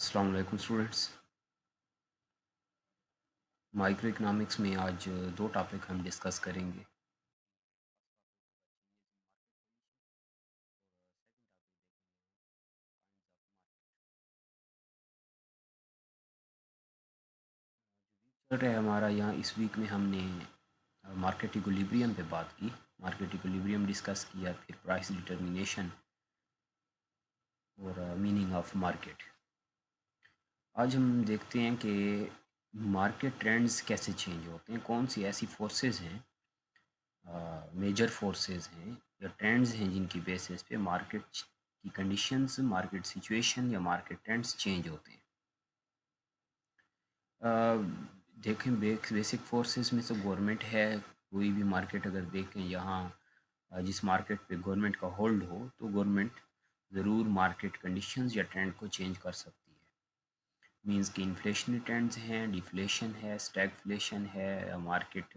अस्सलाम वालेकुम students. Micro economics में आज दो टॉपिक हम डिस्कस करेंगे। चल रहा है हमारा यहाँ इस वीक में हमने मार्केट इक्विलिब्रियम पे बात की, मार्केट इक्विलिब्रियम डिस्कस किया, फिर प्राइस डिटर्मिनेशन और मीनिंग ऑफ मार्केट। आज हम देखते हैं कि मार्केट ट्रेंड्स कैसे चेंज होते हैं, कौन सी ऐसी फोर्सेस हैं, मेजर फोर्सेस हैं या ट्रेंड्स हैं जिनकी बेसिस पे मार्केट की कंडीशंस, मार्केट सिचुएशन या मार्केट ट्रेंड्स चेंज होते हैं। देखें बेसिक फोर्सेस में तो गवर्नमेंट है। कोई भी मार्केट अगर देखें यहाँ जिस मार्केट पे गवर्नमेंट का होल्ड हो तो गवर्नमेंट ज़रूर मार्केट कंडीशंस या ट्रेंड को चेंज कर सकती है। मींस कि इन्फ्लेशनरी ट्रेंड्स हैं, डिफ्लेशन है, स्टैगफ्लेशन है, मार्केट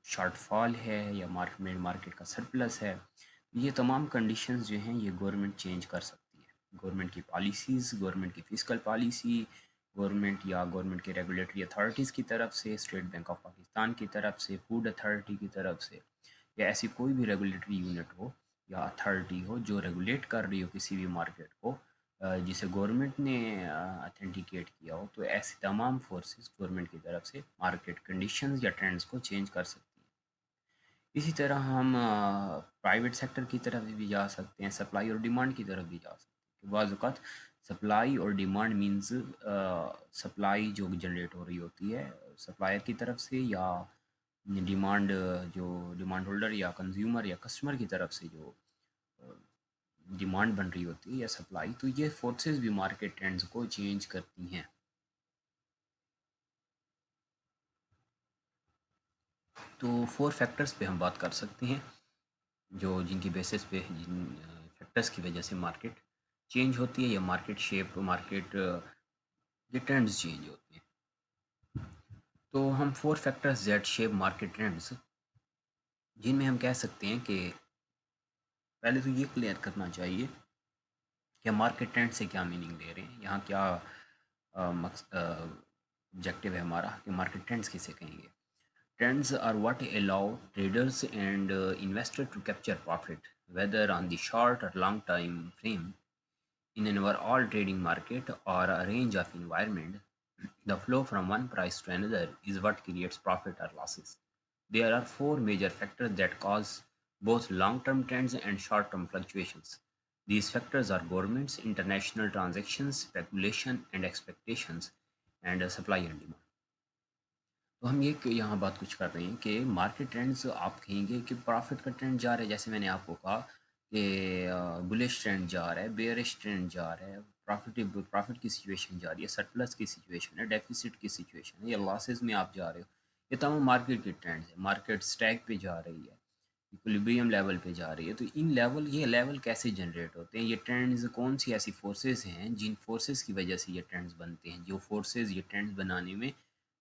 शॉर्टफॉल है या मार्केट का सरप्लस है। ये तमाम कंडीशंस जो हैं ये गवर्नमेंट चेंज कर सकती है। गवर्नमेंट की पॉलिसीज़, गवर्नमेंट की फिस्कल पॉलिसी, गवर्नमेंट या गवर्नमेंट के रेगुलेटरी अथॉरिटीज़ की तरफ से, स्टेट बैंक ऑफ पाकिस्तान की तरफ से, फूड अथॉरिटी की तरफ से, या ऐसी कोई भी रेगुलेटरी यूनिट हो या अथॉरिटी हो जो रेगुलेट कर रही हो किसी भी मार्केट को, जिसे गवर्नमेंट ने अथेंटिकेट किया हो, तो ऐसे तमाम फोर्सेस गवर्नमेंट की तरफ से मार्केट कंडीशंस या ट्रेंड्स को चेंज कर सकती हैं। इसी तरह हम प्राइवेट सेक्टर की तरफ भी जा सकते हैं, सप्लाई और डिमांड की तरफ भी जा सकते हैं। बाज़ औक़ात सप्लाई और डिमांड मीन्स सप्लाई जो जनरेट हो रही होती है सप्लायर की तरफ से, या डिमांड जो डिमांड होल्डर या कंज्यूमर या कस्टमर की तरफ से जो डिमांड बन रही होती है या सप्लाई, तो ये फोर्सेस भी मार्केट ट्रेंड्स को चेंज करती हैं। तो 4 फैक्टर्स पे हम बात कर सकते हैं जो जिनकी बेसिस पे जिन फैक्टर्स की वजह से मार्केट चेंज होती है या मार्केट शेप मार्केट के ट्रेंड्स चेंज होते हैं। तो हम 4 factors that shape market trends, जिनमें हम कह सकते हैं कि पहले तो ये क्लियर करना चाहिए कि मार्केट ट्रेंड से क्या मीनिंग ले रहे हैं, यहाँ क्या ऑब्जेक्टिव है हमारा कि मार्केट ट्रेंड्स किसे कहेंगे। Trends are what allow traders and investors to capture profit, whether on the short or long time frame. In an overall trading market or a range of environment, the flow from one price to another is what creates profit or losses. There are four major factors that cause both long-term trends and short-term fluctuations. These factors are governments, international transactions, speculation and expectations, and supply and demand. तो हम ये यहाँ बात कुछ कर रहे हैं कि मार्केट ट्रेंड्स आप कहेंगे कि प्रॉफिट का ट्रेंड जा रहा है, जैसे मैंने आपको कहा कि बुलिश ट्रेंड जा रहा है, बेयरिश ट्रेंड जा रहा है, प्रॉफिट की सिचुएशन जा रही है, सरप्लस की सिचुएशन है, डेफिसिट की सिचुएशन है या लॉसेस में आप जा रहे हो। ये तमाम मार्केट के ट्रेंड्स है। मार्केट स्टैग पे जा रही है, इक्विलिब्रियम लेवल पे जा रही है। तो ये लेवल कैसे जनरेट होते हैं, ये ट्रेंड्स कौन सी ऐसी फोर्सेस हैं जिन फोर्सेस की वजह से ये ट्रेंड्स बनते हैं, जो फोर्सेस ये ट्रेंड्स बनाने में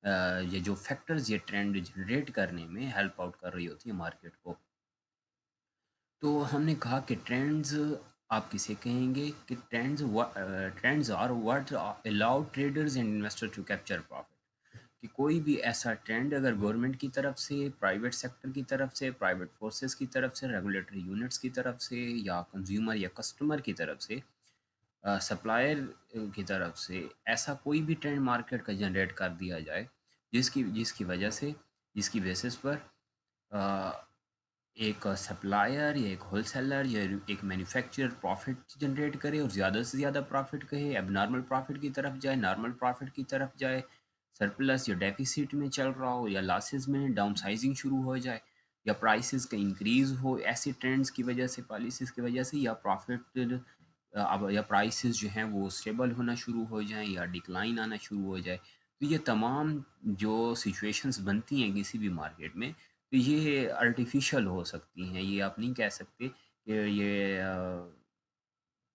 ये जो फैक्टर्स ये ट्रेंड जनरेट करने में हेल्प आउट कर रही होती है मार्केट को। तो हमने कहा कि ट्रेंड्स आप किसे कहेंगे कि trends are what allow traders and investor to capture profit. कि कोई भी ऐसा ट्रेंड अगर गवर्नमेंट की तरफ से, प्राइवेट सेक्टर की तरफ से, प्राइवेट फोर्सेस की तरफ से, रेगुलेटरी यूनिट्स की तरफ से या कंज्यूमर या कस्टमर की तरफ से, सप्लायर की तरफ से, ऐसा कोई भी ट्रेंड मार्केट का जनरेट कर दिया जाए जिसकी जिसकी वजह से, जिसकी बेसिस पर अ, एक सप्लायर या एक होलसेलर या एक मैन्युफैक्चरर प्रॉफिट जनरेट करे और ज़्यादा से ज़्यादा प्रॉफिट कहे, अब नॉर्मल प्रॉफिट की तरफ जाए, नॉर्मल प्रॉफिट की तरफ जाए, सरप्लस या डेफिसिट में चल रहा हो या लॉसेस में डाउन साइजिंग शुरू हो जाए, या प्राइसेस का इंक्रीज़ हो ऐसे ट्रेंड्स की वजह से, पॉलिसीज़ की वजह से, या प्रॉफिट अब या प्राइसेस जो हैं वो स्टेबल होना शुरू हो जाएँ या डिक्लाइन आना शुरू हो जाए। तो ये तमाम जो सिचुएशंस बनती हैं किसी भी मार्केट में, तो ये आर्टिफ़िशियल हो सकती हैं। ये आप नहीं कह सकते कि ये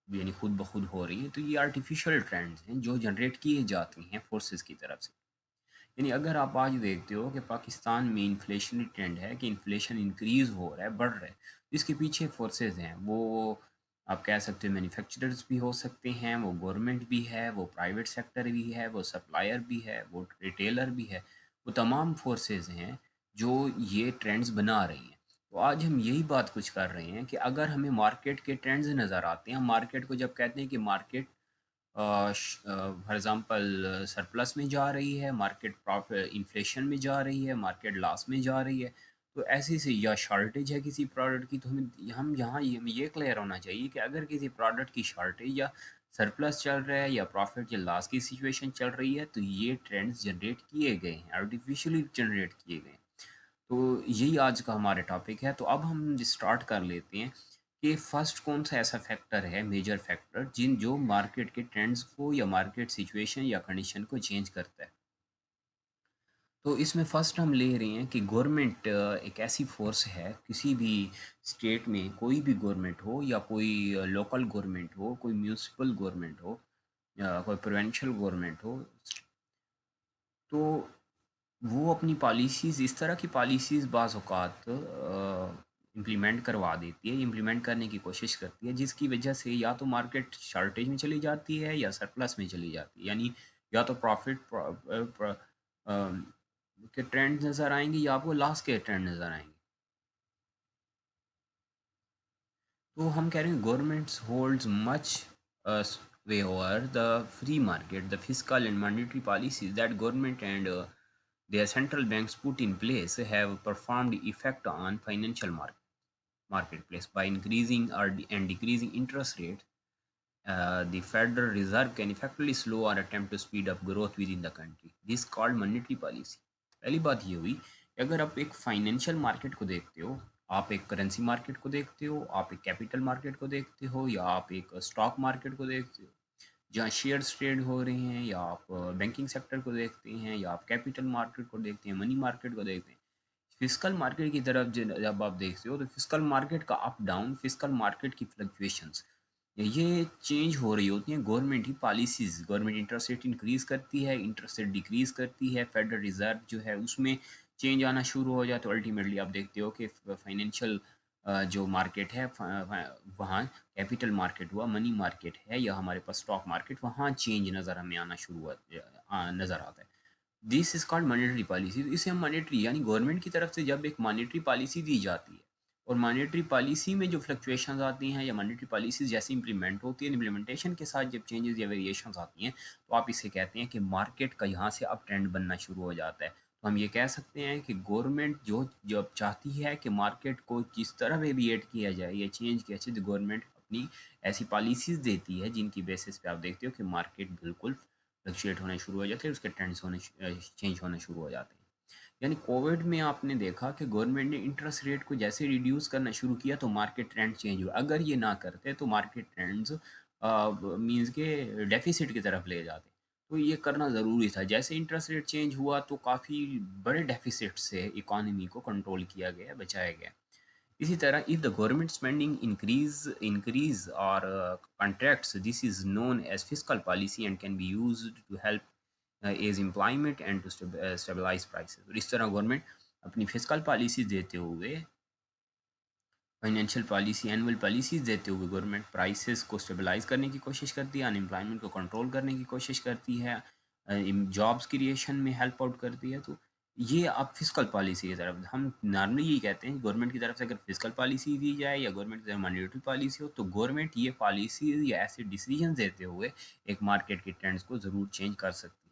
यानी खुद ब खुद हो रही हैं। तो ये आर्टिफ़िशियल ट्रेंड्स हैं जो जनरेट किए जाती हैं फोर्सेस की तरफ से। यानी अगर आप आज देखते हो कि पाकिस्तान में इन्फ्लेशनरी ट्रेंड है कि इन्फ्लेशन इंक्रीज़ हो रहा है, बढ़ रहा है। इसके पीछे फोर्सेस हैं। वो आप कह सकते हो मैन्युफैक्चरर्स भी हो सकते हैं, वो गवर्नमेंट भी है, वो प्राइवेट सेक्टर भी है, वो सप्लायर भी है, वो रिटेलर भी है। वो तमाम फोर्सेस हैं जो ये ट्रेंड्स बना रही हैं। तो आज हम यही बात कुछ कर रहे हैं कि अगर हमें मार्केट के ट्रेंड्स नज़र आते हैं, हम मार्केट को जब कहते हैं कि मार्केट फॉर एग्ज़ाम्पल सरप्लस में जा रही है, मार्केट प्रॉफिट इन्फ्लेशन में जा रही है, मार्केट लॉस में जा रही है, तो ऐसे से या शॉर्टेज है किसी प्रोडक्ट की, तो हम यहाँ ये क्लियर होना चाहिए कि अगर किसी प्रोडक्ट की शॉर्टेज या सरप्लस चल रहा है या प्रॉफिट या लॉस की सिचुएशन चल रही है, तो ये ट्रेंड्स जनरेट किए गए हैं, आर्टिफिशियली जनरेट किए गए हैं। तो यही आज का हमारा टॉपिक है। तो अब हम स्टार्ट कर लेते हैं कि फर्स्ट कौन सा ऐसा फैक्टर है, मेजर फैक्टर, जिन जो मार्केट के ट्रेंड्स को या मार्केट सिचुएशन या कंडीशन को चेंज करता है। तो इसमें फर्स्ट हम ले रहे हैं कि गवर्नमेंट एक ऐसी फोर्स है, किसी भी स्टेट में कोई भी गवर्नमेंट हो या कोई लोकल गवर्नमेंट हो, कोई म्यूनिसिपल गवर्नमेंट हो या कोई प्रोविंशियल गवर्नमेंट हो, तो वो अपनी पॉलिसीज़ इस तरह की पॉलिसीज़ बाज़ औक़ात इम्प्लीमेंट करवा देती है, इम्प्लीमेंट करने की कोशिश करती है, जिसकी वजह से या तो मार्केट शॉर्टेज में चली जाती है या सरप्लस में चली जाती है। यानी या तो प्रॉफ़िट के ट्रेंड नज़र आएँगे या आपको लॉस के ट्रेंड नज़र आएँगे। तो हम कह रहे हैं governments holds much sway over the free market, the fiscal and monetary policies that government and their central banks put in place have performed effect on financial marketplace by increasing and decreasing interest rates. The Federal Reserve can effectively slow or attempt to speed up growth within the country. This is called monetary policy. पहली बात ये हुई कि अगर आप एक financial market को देखते हो, आप एक करेंसी मार्केट को देखते हो, आप एक कैपिटल मार्केट को देखते हो, या आप एक स्टॉक मार्केट को देखते हो जहाँ शेयर्स ट्रेड हो रहे हैं, या आप बैंकिंग सेक्टर को देखते हैं, या आप कैपिटल मार्केट को देखते हैं, मनी मार्केट को देखते हैं। फिजिकल मार्केट की तरफ जब आप देखते हो, तो फिजिकल मार्केट का अप डाउन, फिजिकल मार्केट की फ्लक्चुएशंस ये चेंज हो रही होती हैं। गवर्नमेंट ही policies, government interest rate increase करती है, इंटरेस्ट रेट डिक्रीज़ करती है, फेडरल रिज़र्व जो है उसमें चेंज आना शुरू हो जाए, तो अल्टीमेटली आप देखते हो कि फाइनेंशियल जो मार्केट है, वहाँ कैपिटल मार्केट हुआ, मनी मार्केट है, या हमारे पास स्टॉक मार्केट, वहाँ चेंज नज़र हमें आना शुरू नज़र आता है। This is called monetary policy. तो इसे हम मॉनेटरी यानी गवर्नमेंट की तरफ से जब एक मॉनेटरी पॉलिसी दी जाती है, और मॉनेटरी पॉलिसी में जो फ्लक्चुएशंस आती हैं या मॉनेटरी पॉलिसीज़ जैसे इम्प्लीमेंट होती है, इम्प्लीमेंटेशन के साथ जब चेंजेस या वेरिएशंस आती हैं, तो आप इसे कहते हैं कि मार्केट का यहाँ से अब ट्रेंड बनना शुरू हो जाता है। तो हम ये कह सकते हैं कि गवर्नमेंट जो जब चाहती है कि मार्केट को किस तरह वेरिएट किया जाए या चेंज किया जाए, तो गवर्नमेंट अपनी ऐसी पॉलिसीज़ देती है जिनकी बेसिस पे आप देखते हो कि मार्केट बिल्कुल फ्लक्चुएट होने शुरू हो जाते हैं, उसके ट्रेंड्स चेंज होने शुरू हो जाते हैं। यानी कोविड में आपने देखा कि गवर्नमेंट ने इंटरेस्ट रेट को जैसे रिड्यूस करना शुरू किया, तो मार्केट ट्रेंड चेंज हुआ। अगर ये ना करते तो मार्केट ट्रेंड्स मीन्स के डेफिसिट की तरफ ले जाते। तो ये करना ज़रूरी था। जैसे इंटरेस्ट रेट चेंज हुआ, तो काफ़ी बड़े डेफिसिट से इकोनॉमी को कंट्रोल किया गया, बचाया गया। इसी तरह if the government spending increase or contracts, this is known as fiscal policy and can be used to help ease employment and to stabilize prices। और इस तरह गवर्नमेंट अपनी फिजिकल पॉलिसी देते हुए, फाइनेंशियल पॉलिसी, एनुअल पॉलिसीज देते हुए government prices को stabilise करने की कोशिश करती है, अनएम्प्लॉयमेंट को कंट्रोल करने की कोशिश करती है, जॉब्स क्रिएशन में हेल्प आउट करती है। तो ये अब फिजिकल पॉलिसी की तरफ हम नॉर्मली ये कहते हैं, गवर्नमेंट की तरफ से अगर फिजिकल पॉलिसी दी जाए या गवर्नमेंट की तरफ मॉनेटरी पॉलिसी हो, तो गवर्नमेंट ये पॉलिसी या ऐसे डिसीजन देते हुए एक मार्केट के ट्रेंड्स को ज़रूर चेंज कर सकती है।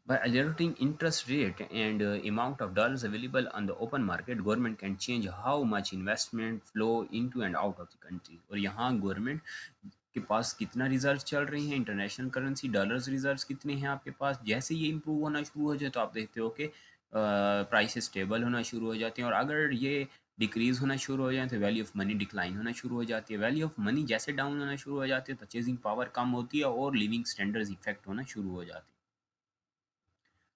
By adjusting interest rate and amount of dollars available on the open market, government can change how much investment flow into and out of the country। और यहाँ गवर्नमेंट के पास कितना रिजर्व चल रही हैं, इंटरनेशनल करेंसी डॉलर्स रिजर्व्स कितने हैं आपके पास, जैसे ये इंप्रूव होना शुरू हो जाए, तो आप देखते हो कि प्राइसेस स्टेबल होना शुरू हो जाते हैं। और अगर ये डिक्रीज होना शुरू हो जाए, तो वैल्यू ऑफ मनी डिक्लाइन होना शुरू हो जाती है। वैल्यू ऑफ मनी जैसे डाउन होना शुरू हो जाती है, परचेजिंग पावर कम होती है और लिविंग स्टैंडर्ड्स इफेक्ट होना शुरू हो जाती है।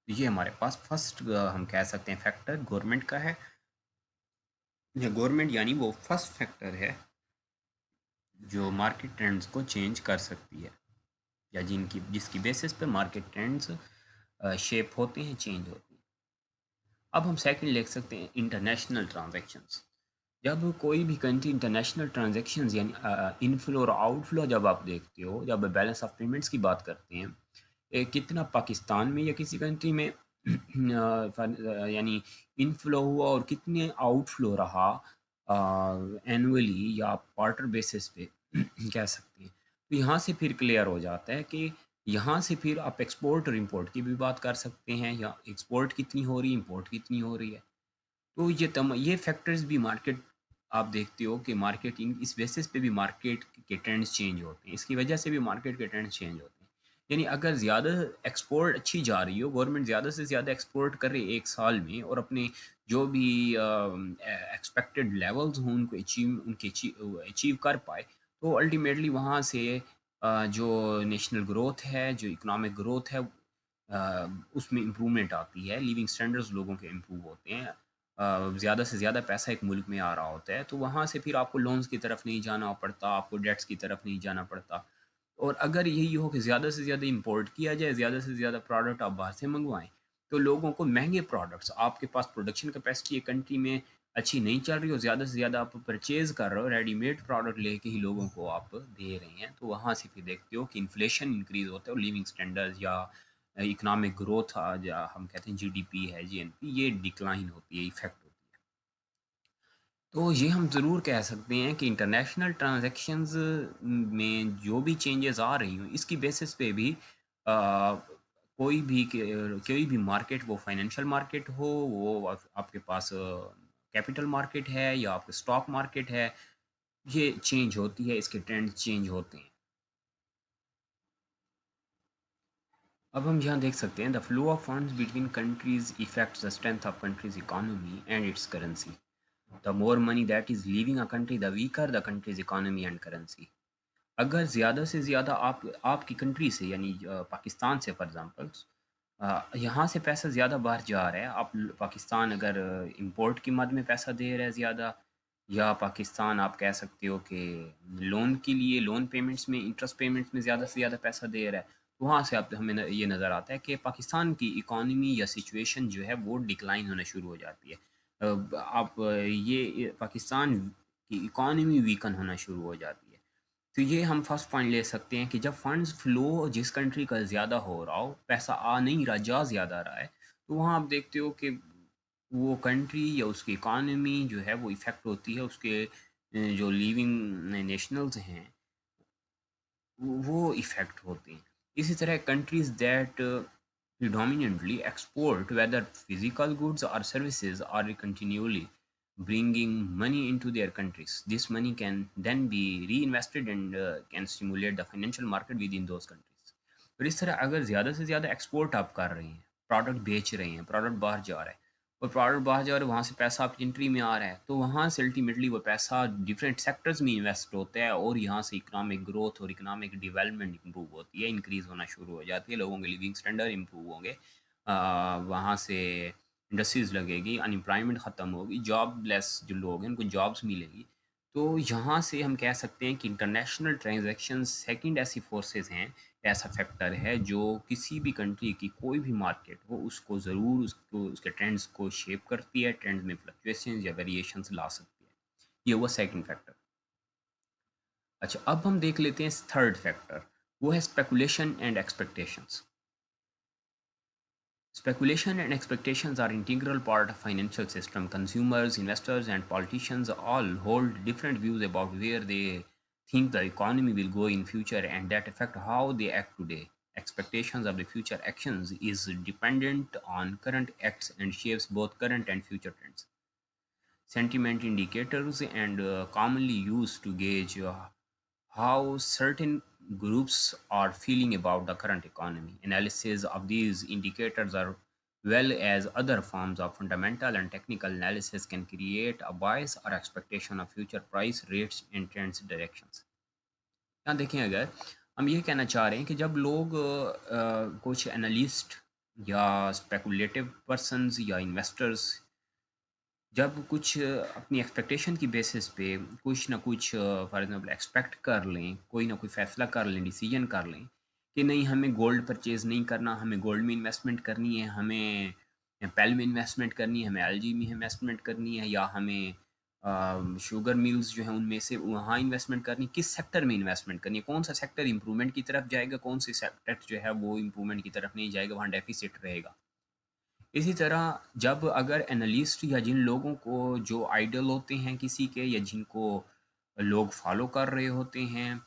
ये हमारे पास फर्स्ट हम कह सकते हैं फैक्टर गवर्नमेंट का है। गवर्नमेंट यानी वो फर्स्ट फैक्टर है जो मार्केट ट्रेंड्स को चेंज कर सकती है, या जिसकी बेसिस पे मार्केट ट्रेंड्स शेप होते हैं, चेंज होते हैं। अब हम सेकंड लिख सकते हैं इंटरनेशनल ट्रांजैक्शंस। जब कोई भी कंट्री इंटरनेशनल ट्रांजैक्शंस यानी इनफ्लो और आउटफ्लो जब आप देखते हो, जब बैलेंस ऑफ पेमेंट्स की बात करते हैं, कितना पाकिस्तान में या किसी कंट्री में यानी इनफ्लो हुआ और कितने आउटफ्लो रहा एनुअली या क्वार्टर बेसिस पे कह सकते हैं। तो यहाँ से फिर क्लियर हो जाता है कि यहाँ से फिर आप एक्सपोर्ट और इंपोर्ट की भी बात कर सकते हैं, या एक्सपोर्ट कितनी हो रही है, इंपोर्ट कितनी हो रही है। तो ये फैक्टर्स भी मार्केट, आप देखते हो कि मार्केटिंग इस बेसिस पे भी मार्केट के ट्रेंड्स चेंज होते हैं, इसकी वजह से भी मार्केट के ट्रेंड्स चेंज होते हैं। यानी अगर ज़्यादा एक्सपोर्ट अच्छी जा रही हो, गवर्नमेंट ज़्यादा से ज़्यादा एक्सपोर्ट कर रही है एक साल में, और अपने जो भी एक्सपेक्टेड लेवल्स हों उनको अचीव कर पाए, तो अल्टीमेटली वहाँ से जो नेशनल ग्रोथ है, जो इकोनॉमिक ग्रोथ है, उसमें इम्प्रूवमेंट आती है, लिविंग स्टैंडर्ड्स लोगों के इम्प्रूव होते हैं। ज़्यादा से ज़्यादा पैसा एक मुल्क में आ रहा होता है, तो वहाँ से फिर आपको लोन्स की तरफ नहीं जाना पड़ता, आपको डेट्स की तरफ नहीं जाना पड़ता। और अगर यही हो कि ज़्यादा से ज़्यादा इंपोर्ट किया जाए, ज़्यादा से ज़्यादा प्रोडक्ट आप बाहर से मंगवाएं, तो लोगों को महंगे प्रोडक्ट्स, आपके पास प्रोडक्शन कैपेसिटी एक कंट्री में अच्छी नहीं चल रही हो, ज़्यादा से ज़्यादा आप परचेज़ कर रहे हो, रेडीमेड प्रोडक्ट लेके ही लोगों को आप दे रहे हैं, तो वहाँ से फिर देखते हो कि इन्फ्लेशन इंक्रीज़ होता है और लिविंग स्टैंडर्ड्स या इकोनॉमिक ग्रोथ, या हम कहते हैं जीडीपी है, जीएनपी, ये डिक्लाइन होती है, इफेक्ट होती है। तो ये हम ज़रूर कह सकते हैं कि इंटरनेशनल ट्रांजैक्शंस में जो भी चेंजेस आ रही हूँ, इसकी बेसिस पे भी कोई भी मार्केट, वो फाइनेंशियल मार्केट हो, वो आपके पास कैपिटल मार्केट है या आपके स्टॉक मार्केट है, ये चेंज होती है, इसके ट्रेंड चेंज होते हैं। अब हम यहाँ देख सकते हैं, the flow of funds between countries effects the strength of countries economy and it's currency. The more money that is leaving a country, the weaker the country's economy and currency. अगर ज़्यादा से ज़्यादा आपकी कंट्री से, यानी पाकिस्तान से for example, यहाँ से पैसा ज़्यादा बाहर जा रहा है, पाकिस्तान अगर इंपोर्ट की मद में पैसा दे रहा है ज़्यादा, या पाकिस्तान आप कह सकते हो कि लोन के लिए, लोन पेमेंट्स में, इंटरेस्ट पेमेंट्स में ज़्यादा से ज़्यादा पैसा दे रहा है, तो वहाँ से आप हमें ये नज़र आता है कि पाकिस्तान की इकॉनमी या सिचुएशन जो है वो डिक्लाइन होना शुरू हो जाती है। आप ये पाकिस्तान की इकॉनमी वीकन होना शुरू हो जाती है। तो ये हम फर्स्ट पॉइंट ले सकते हैं कि जब फंड्स फ्लो जिस कंट्री का ज़्यादा हो रहा हो, पैसा आ नहीं रहा, जा ज़्यादा रहा है, तो वहाँ आप देखते हो कि वो कंट्री या उसकी इकॉनमी जो है वो इफ़ेक्ट होती है, उसके जो लिविंग नेशनल्स हैं वो इफ़ेक्ट होते हैं। इसी तरह countries that predominantly export, whether physical goods or services, are continually bringing money into their countries. This money can then be reinvested and can stimulate the financial market within those countries. और इस तरह अगर ज़्यादा से ज़्यादा export आप कर रहे हैं, प्रोडक्ट बेच रहे हैं, प्रोडक्ट बाहर जा रहा है, और प्रोडक्ट बाहर जा रहा है, वहाँ से पैसा आपकी कंट्री में आ रहा है, तो वहाँ से अल्टीमेटली वो पैसा डिफरेंट सेक्टर्स में इन्वेस्ट होता है, और यहाँ से इकोनॉमिक ग्रोथ और इकोनॉमिक डेवलपमेंट इंप्रूव होती है, इंक्रीज़ होना शुरू हो जाती है, लोगों के लिविंग स्टैंडर्ड इंप्रूव होंगे, वहाँ से इंडस्ट्रीज़ लगेगी, अनएम्प्लॉयमेंट ख़त्म होगी, जॉबलेस जो लोग हैं उनको जॉब्स मिलेगी। तो यहाँ से हम कह सकते हैं कि इंटरनेशनल ट्रांजैक्शंस सेकंड ऐसी फोर्सेस हैं, ऐसा फैक्टर है जो किसी भी कंट्री की कोई भी मार्केट हो उसको ज़रूर, उसको उसके ट्रेंड्स को शेप करती है, ट्रेंड्स में फ्लक्चुएशंस या वेरिएशंस ला सकती है। ये हुआ सेकंड फैक्टर। अच्छा, अब हम देख लेते हैं थर्ड फैक्टर, वो है speculation and expectations. Speculation and expectations are integral part of financial system. Consumers, investors, and politicians all hold different views about where they think the economy will go in future, and that affect how they act today. Expectations of the future actions is dependent on current acts and shapes both current and future trends. Sentiment indicators and commonly used to gauge how certain groups are feeling about the current economy. Analysis of these indicators, as well as other forms of fundamental and technical analysis, can create a bias or expectation of future price rates and trends directions. यहाँ देखें, अगर हम ये कहना चाह रहे हैं कि जब लोग कुछ एनालिस्ट या स्पेकुलेटिव पर्सन्स या इन्वेस्टर्स जब कुछ अपनी एक्सपेक्टेशन की बेसिस पे कुछ ना कुछ फॉर एग्जांपल एक्सपेक्ट कर लें, कोई ना कोई फ़ैसला कर लें, डिसीजन कर लें कि नहीं, हमें गोल्ड परचेज़ नहीं करना, हमें गोल्ड में इन्वेस्टमेंट करनी है, हमें पेल में इन्वेस्टमेंट करनी है, हमें एलजी में इन्वेस्टमेंट करनी है, या हमें शुगर मिल्स जो हैं उनमें से वहाँ इन्वेस्टमेंट करनी, किस सेक्टर में इन्वेस्टमेंट करनी है, कौन सा सेक्टर इंप्रूवमेंट की तरफ जाएगा, कौन सी सेक्टर जो है वो इंप्रूवमेंट की तरफ नहीं जाएगा, वहाँ डेफिसिट रहेगा। इसी तरह जब अगर एनालिस्ट या जिन लोगों को जो आइडल होते हैं किसी के, या जिनको लोग फॉलो कर रहे होते हैं,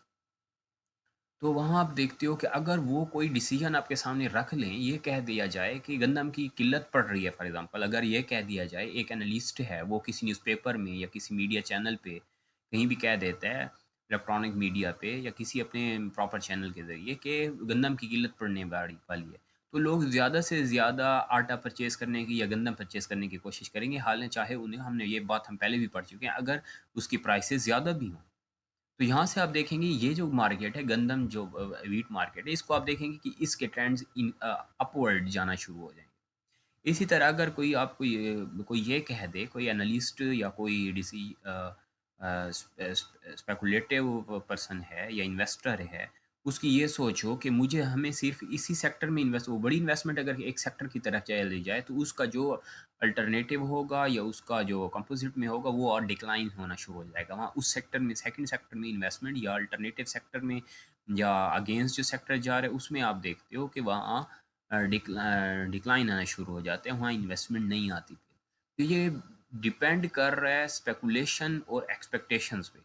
तो वहाँ आप देखते हो कि अगर वो कोई डिसीजन आपके सामने रख लें, ये कह दिया जाए कि गंदम की किल्लत पड़ रही है, फॉर एग्जांपल अगर ये कह दिया जाए, एक एनालिस्ट है वो किसी न्यूज़पेपर में या किसी मीडिया चैनल पे कहीं भी कह देता है, इलेक्ट्रॉनिक मीडिया पे या किसी अपने प्रॉपर चैनल के ज़रिए कि गंदम की किल्लत पड़ने वाली वाली है, तो लोग ज़्यादा से ज़्यादा आटा परचेज़ करने की या गंदम परचेज़ करने की कोशिश करेंगे, हालांकि चाहे उन्हें, हमने ये बात हम पहले भी पढ़ चुके हैं, अगर उसकी प्राइसेस ज़्यादा भी हों। तो यहाँ से आप देखेंगे ये जो मार्केट है गंदम, जो व्हीट मार्केट है, इसको आप देखेंगे कि इसके ट्रेंड्स अपवर्ड जाना शुरू हो जाएंगे। इसी तरह अगर कोई आपको कोई ये कह दे, कोई एनालिस्ट या कोई डिसी स्पेकुलेटिव पर्सन है या इन्वेस्टर है, उसकी ये सोच हो कि मुझे, हमें सिर्फ इसी सेक्टर में इन्वेस्ट, वो बड़ी इन्वेस्टमेंट अगर एक सेक्टर की तरफ चली जाए तो उसका जो अल्टरनेटिव होगा या उसका जो कंपोजिट में होगा वो और डिक्लाइन होना शुरू हो जाएगा। वहाँ उस सेक्टर में, सेकंड सेक्टर में इन्वेस्टमेंट या अल्टरनेटिव सेक्टर में या अगेंस्ट जो सेक्टर जा रहे हैं उसमें आप देखते हो कि वहाँ डिक्लाइन आना शुरू हो जाते हैं, वहाँ इन्वेस्टमेंट नहीं आती फिर। तो ये डिपेंड कर रहा है स्पेकुलेशन और एक्सपेक्टेशंस पे,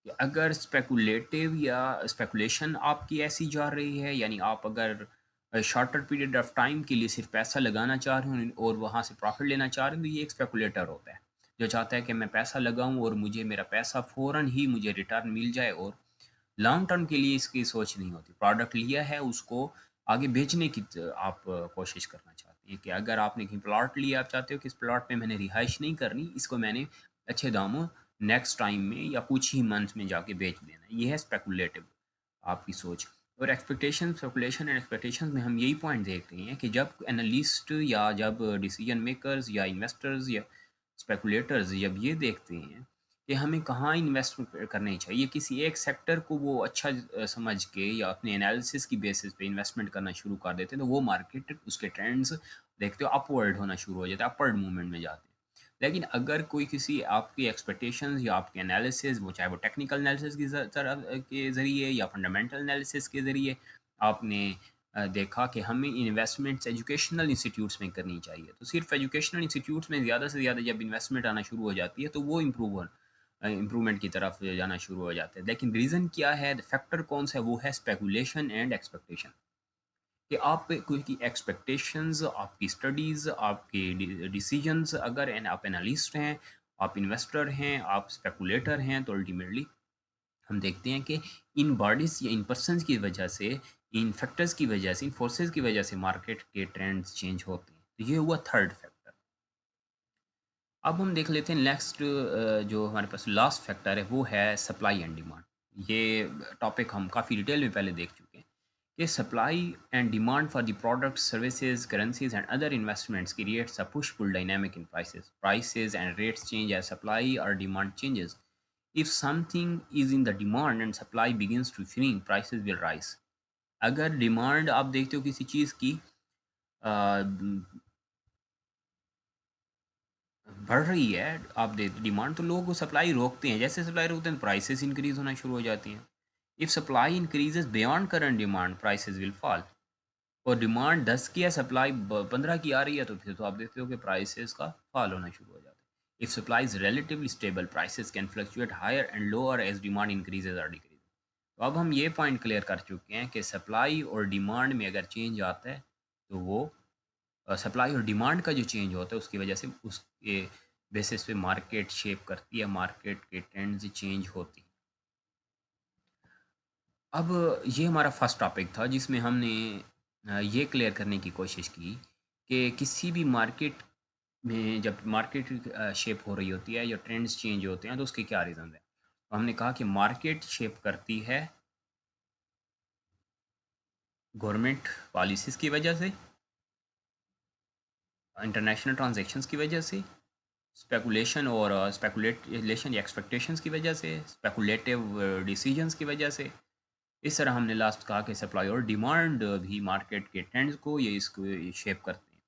कि अगर स्पेकुलेटिव या स्पेकुलेशन आपकी ऐसी जा रही है, यानी आप अगर शॉर्टर पीरियड ऑफ टाइम के लिए सिर्फ पैसा लगाना चाह रहे हो और वहाँ से प्रॉफिट लेना चाह रहे हो, तो ये एक स्पेकुलेटर होता है जो चाहता है कि मैं पैसा लगाऊं और मुझे मेरा पैसा फ़ौरन ही मुझे रिटर्न मिल जाए, और लॉन्ग टर्म के लिए इसकी सोच नहीं होती। प्रोडक्ट लिया है उसको आगे बेचने की आप कोशिश करना चाहते हैं, कि अगर आपने कहीं प्लॉट लिया, आप चाहते हो कि इस प्लॉट पे मैंने रिहाइश नहीं करनी, इसको मैंने अच्छे दामों नेक्स्ट टाइम में या कुछ ही मंथ में जाके बेच देना। ये है स्पेकुलेटिव आपकी सोच। और एक्सपेक्टेशन, स्पेकुलेशन एंड एक्सपेक्टेशंस में हम यही पॉइंट देख रहे हैं कि जब एनालिस्ट या जब डिसीजन मेकर्स या इन्वेस्टर्स या स्पेकुलेटर्स जब ये देखते हैं कि हमें कहाँ इन्वेस्ट करनी चाहिए, किसी एक सेक्टर को वो अच्छा समझ के या अपने एनालिसिस की बेसिस पे इन्वेस्टमेंट करना शुरू कर देते हैं, तो वो मार्केट उसके ट्रेंड्स देखते हो अपवर्ड होना शुरू हो जाता है, अपवर्ड मूवमेंट में जाते हैं। लेकिन अगर कोई किसी आपकी एक्सपेक्टेशंस या आपके एनालिसिस, वो चाहे वो टेक्निकल एनालिसिस की तरफ के ज़रिए या फंडामेंटल एनालिसिस के ज़रिए, आपने देखा कि हमें इन्वेस्टमेंट्स एजुकेशनल इंस्टीट्यूट्स में करनी चाहिए, तो सिर्फ एजुकेशनल इंस्टीट्यूट्स में ज़्यादा से ज़्यादा जब इन्वेस्टमेंट आना शुरू हो जाती है तो वो इम्प्रूवमेंट की तरफ जाना शुरू हो जाते हैं। लेकिन रीज़न क्या है, फैक्टर कौन सा है, वो है स्पेकुलेशन एंड एक्सपेक्टेशन। कि आप पे कोई की एक्सपेक्टेशंस, आपकी स्टडीज़, आपके डिसीजंस, अगर आप एनालिस्ट हैं, आप इन्वेस्टर हैं, आप स्पेकुलेटर हैं, तो अल्टीमेटली हम देखते हैं कि इन बॉडीज़ या इन पर्सन्स की वजह से, इन फैक्टर्स की वजह से, इन फोर्सेस की वजह से मार्केट के ट्रेंड्स चेंज होते हैं। तो ये हुआ थर्ड फैक्टर। अब हम देख लेते हैं नेक्स्ट, जो हमारे पास लास्ट फैक्टर है वो है सप्लाई एंड डिमांड। ये टॉपिक हम काफ़ी डिटेल में पहले देख चुके हैं कि supply and demand for the products, services, currencies and other investments creates a push pull dynamic in prices and rates change as supply और demand changes. If something is in the demand and supply begins to shrink, prices will rise. अगर demand आप देखते हो किसी चीज़ की बढ़ रही है, आप दे डिमांड, तो लोग सप्लाई रोकते हैं, जैसे सप्लाई रोकते हैं प्राइसेस इंक्रीज होना शुरू हो जाती हैं। If supply increases beyond current demand, prices will fall. और डिमांड 10 की है, सप्लाई 15 की आ रही है, तो फिर तो आप देखते हो कि प्राइसेस का फॉल होना शुरू हो जाता है। If supply is relatively stable, prices can fluctuate higher and lower as demand increases और डिक्रीज। तो अब हम ये पॉइंट क्लियर कर चुके हैं कि सप्लाई और डिमांड में अगर चेंज आता है तो वो सप्लाई और डिमांड का जो चेंज होता है उसकी वजह से उसके बेसिस पे मार्केट शेप करती है, मार्केट के ट्रेंड्स चेंज होती हैं। अब ये हमारा फर्स्ट टॉपिक था जिसमें हमने ये क्लियर करने की कोशिश की कि किसी भी मार्केट में जब मार्केट शेप हो रही होती है या ट्रेंड्स चेंज होते हैं तो उसके क्या रीज़न है। तो हमने कहा कि मार्केट शेप करती है गवर्नमेंट पॉलिसीज़ की वजह से, इंटरनेशनल ट्रांजैक्शंस की वजह से, स्पेकुलेशन और स्पेकुलेशन या एक्सपेक्टेशंस की वजह से, स्पेकुलेटिव डिसीजंस की वजह से। इस तरह हमने लास्ट कहा कि सप्लाई और डिमांड भी मार्केट के ट्रेंड्स को ये इसको शेप करते हैं।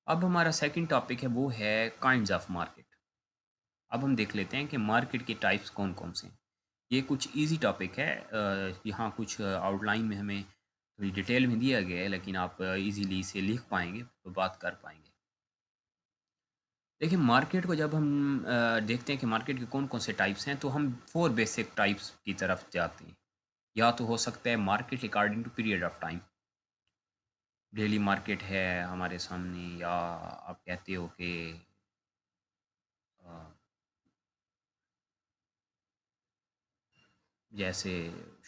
अब हमारा सेकंड टॉपिक है वो है काइंड्स ऑफ मार्केट। अब हम देख लेते हैं कि मार्केट के टाइप्स कौन कौन से हैं। ये कुछ इजी टॉपिक है, यहाँ कुछ आउटलाइन में हमें थोड़ी डिटेल में दिया गया है, लेकिन आप इजीली इसे लिख पाएंगे तो बात कर पाएंगे। देखिए, मार्केट को जब हम देखते हैं कि मार्केट के कौन कौन से टाइप्स हैं, तो हम फोर बेसिक टाइप्स की तरफ जाते हैं। या तो हो सकता है market according to period of time, daily market है हमारे सामने, या आप कहते हो कि अ, जैसे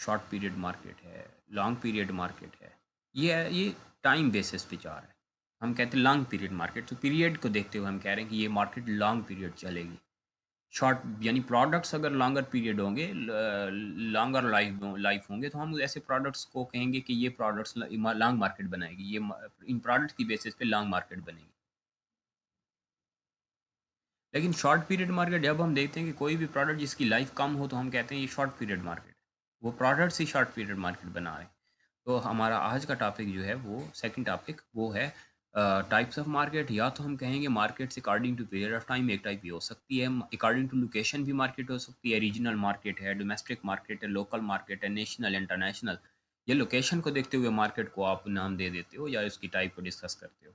शॉर्ट पीरियड मार्केट है, लॉन्ग पीरियड मार्केट है। ये टाइम बेसिस पे जा रहा है। हम कहते हैं लॉन्ग पीरियड मार्केट, तो पीरियड को देखते हुए हम कह रहे हैं कि ये मार्केट लॉन्ग पीरियड चलेगी। शॉर्ट यानी प्रोडक्ट्स अगर लॉन्गर पीरियड होंगे, लॉन्गर लाइफ होंगे, तो हम ऐसे प्रोडक्ट्स को कहेंगे कि ये प्रोडक्ट्स लॉन्ग मार्केट बनाएगी, इन प्रोडक्ट्स की बेसिस पे लॉन्ग मार्केट बनेगी। लेकिन शॉर्ट पीरियड मार्केट जब हम देखते हैं कि कोई भी प्रोडक्ट जिसकी लाइफ कम हो, तो हम कहते हैं ये शॉर्ट पीरियड मार्केट, वो प्रोडक्ट्स ही शॉर्ट पीरियड मार्केट बना रहे हैं। तो हमारा आज का टॉपिक जो है, वो सेकंड टॉपिक वो है टाइप्स ऑफ मार्केट। या तो हम कहेंगे markets according to period of time, एक टाइप ये हो सकती है। अकॉर्डिंग टू लोकेशन भी मार्केट हो सकती है, रीजनल मार्केट है, डोमेस्टिक मार्केट है, लोकल मार्केट है, नेशनल, इंटरनेशनल। ये लोकेशन को देखते हुए मार्केट को आप नाम दे देते हो या उसकी टाइप को डिस्कस करते हो।